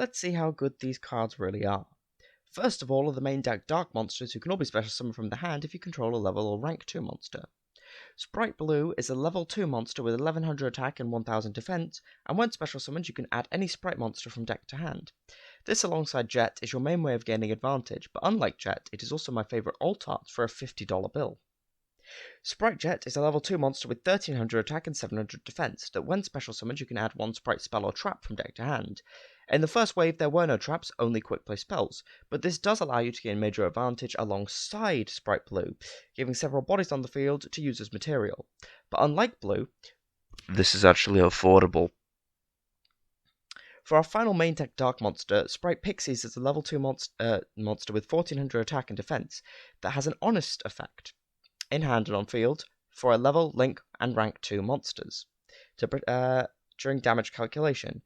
let's see how good these cards really are. First of all are the main deck Dark Monsters, who can all be special summoned from the hand if you control a level or rank 2 monster. Spright Blue is a level 2 monster with 1100 attack and 1000 defense, and when special summoned you can add any Spright monster from deck to hand. This alongside Jet is your main way of gaining advantage, but unlike Jet, it is also my favourite alt art for a $50 bill. Spright Jet is a level 2 monster with 1300 attack and 700 defense, that when special summoned you can add one Spright spell or trap from deck to hand. In the first wave there were no traps, only quick play spells, but this does allow you to gain major advantage alongside Spright Blue, giving several bodies on the field to use as material. But unlike Blue, this is actually affordable. For our final main deck Dark Monster, Spright Pixies is a level 2 monster with 1400 attack and defense that has an honest effect in hand and on field for a level, link, and rank 2 monsters during damage calculation.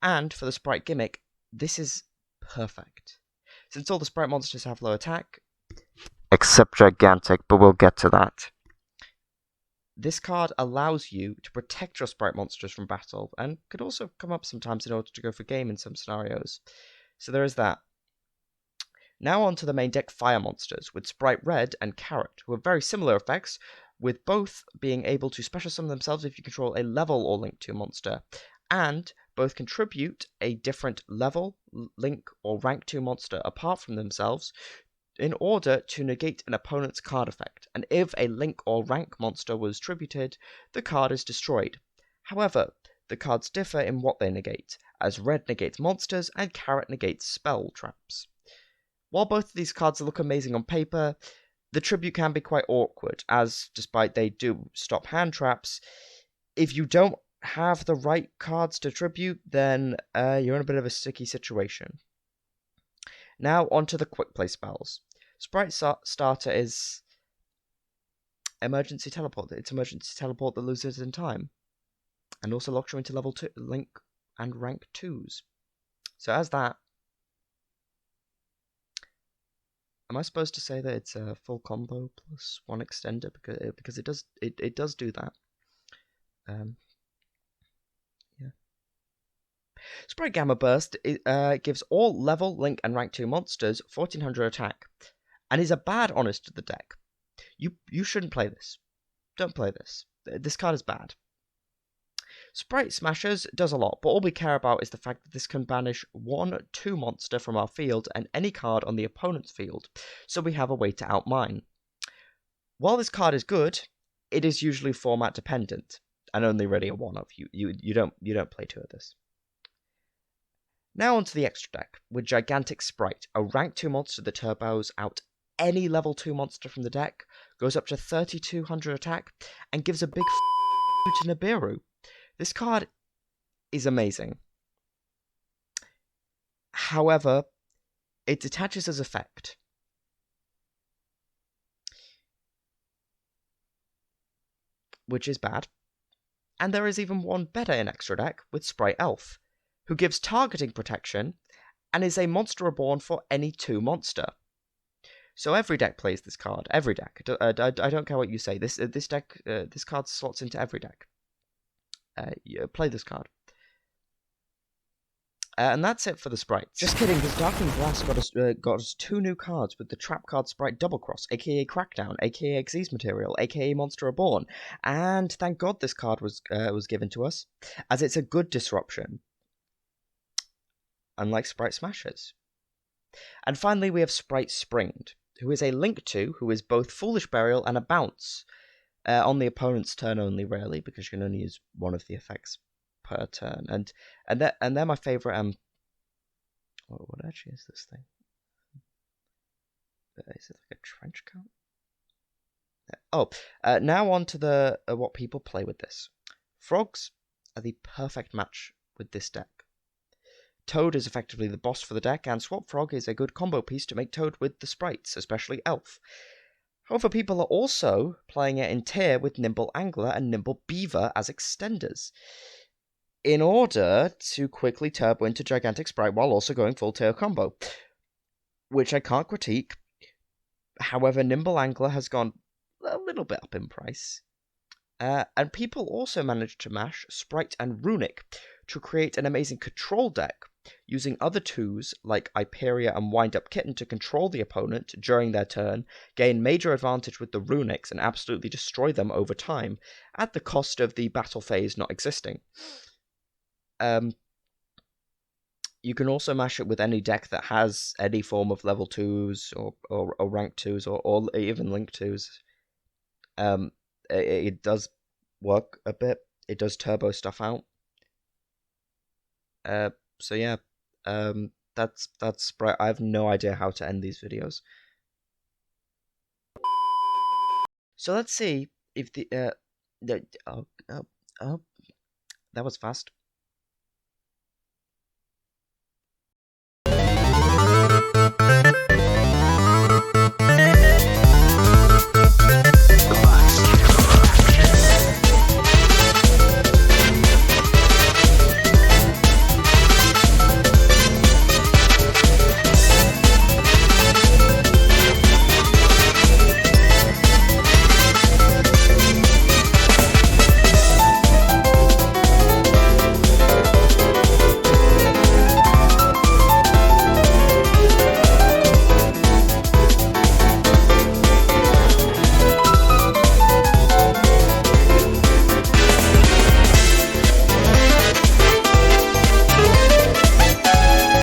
And for the Spright gimmick, this is perfect. Since all the Spright monsters have low attack, except Gigantic, but we'll get to that. This card allows you to protect your Spright monsters from battle, and could also come up sometimes in order to go for game in some scenarios. So there is that. Now on to the main deck Fire monsters, with Spright Red and Carrot, who have very similar effects, with both being able to special summon themselves if you control a level or link 2 monster, and both contribute a different level, link, or rank 2 monster apart from themselves in order to negate an opponent's card effect, and if a link or rank monster was tributed, the card is destroyed. However, the cards differ in what they negate, as Red negates monsters and Carrot negates spell traps. While both of these cards look amazing on paper, the tribute can be quite awkward, as despite they do stop hand traps, if you don't have the right cards to tribute, then you're in a bit of a sticky situation. Now onto the quick play spells. Spright Starter is Emergency Teleport. It's Emergency Teleport that loses in time, and also locks you into level 2, link, and rank 2s. So as that, am I supposed to say that it's a full combo plus one extender because it does do that? Yeah. Spright Gamma Burst gives all level, link, and rank 2 monsters 1400 attack, and is a bad honest to the deck. You shouldn't play this. Don't play this. This card is bad. Spright Smashers does a lot, but all we care about is the fact that this can banish 1/2 monster from our field and any card on the opponent's field, so we have a way to outmine. While this card is good, it is usually format dependent, and only really a one-of. You don't play 2 of this. Now onto the extra deck, with Gigantic Spright, a rank 2 monster that turbos out any level 2 monster from the deck, goes up to 3200 attack, and gives a big to Nibiru. This card is amazing. However, it detaches as effect. Which is bad. And there is even one better in extra deck with Spright Elf, who gives targeting protection and is a monster reborn for any 2 monster. So every deck plays this card. Every deck. I don't care what you say. This card slots into every deck. Play this card. And that's it for the Sprites. Just kidding, because Darkening Glass got us 2 new cards with the trap card Spright Double Cross, aka Crackdown, aka Xyz Material, aka Monster Reborn. And thank God this card was given to us, as it's a good disruption, unlike Spright Smashers. And finally we have Spright Springed, who is a Link 2, who is both Foolish Burial and a Bounce. On the opponent's turn only, rarely, because you can only use one of the effects per turn. And they're my favourite. What actually is this thing? Is it like a trench coat? Now on to the what people play with this. Frogs are the perfect match with this deck. Toad is effectively the boss for the deck, and Swap Frog is a good combo piece to make Toad with the Sprites, especially Elf. However, people are also playing it in tier with Nimble Angler and Nimble Beaver as extenders, in order to quickly turbo into Gigantic Spright while also going full tier combo, which I can't critique. However, Nimble Angler has gone a little bit up in price, and people also managed to mash Spright and Runic to create an amazing control deck Using other 2s like Iperia and Wind Up Kitten to control the opponent during their turn, gain major advantage with the runics and absolutely destroy them over time, at the cost of the battle phase not existing. You can also mash it with any deck that has any form of level 2s or rank 2s or even link 2s. It does work a bit. It does turbo stuff out. So yeah, that's Spright. I have no idea how to end these videos. So let's see if the that was fast.